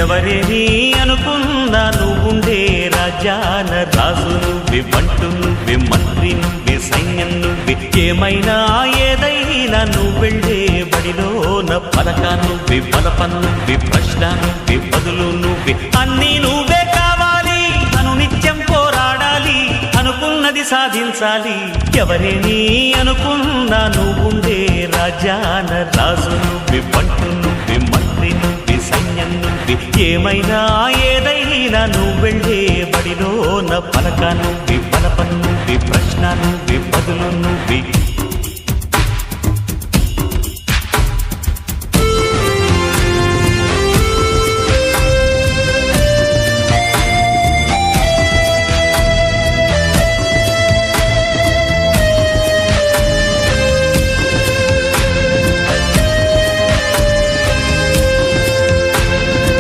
ఎవరేని అనుకున్నా నువ్వుండే రాజాన రాజు నువ్వే, బంటు నువ్వే, మంత్రి నువ్వే, సైన్యం నువ్వే, ఏమైనా ఏదైనా నువ్వు వెళ్ళే బడిలోన పలక నువ్వే, బలపం నువ్వే, ప్రశ్న నువ్వే, బదులు నువ్వే, అన్నీ నువ్వే కావాలి. అను నిత్యం పోరాడాలి, అనుకున్నది సాధించాలి. ఎవరేని అనుకున్నా నువ్వుండే రాజాన రాజు నువ్వే, బంటు నువ్వే, మంత్రి నువ్వే, సైన్యం నువ్వే, ఏమైనా ఏదైనా నువ్వు వెళ్ళే బడిలోన పలక నువ్వే, బలపం నువ్వే, ప్రశ్న నువ్వే, బదులు నువ్వే.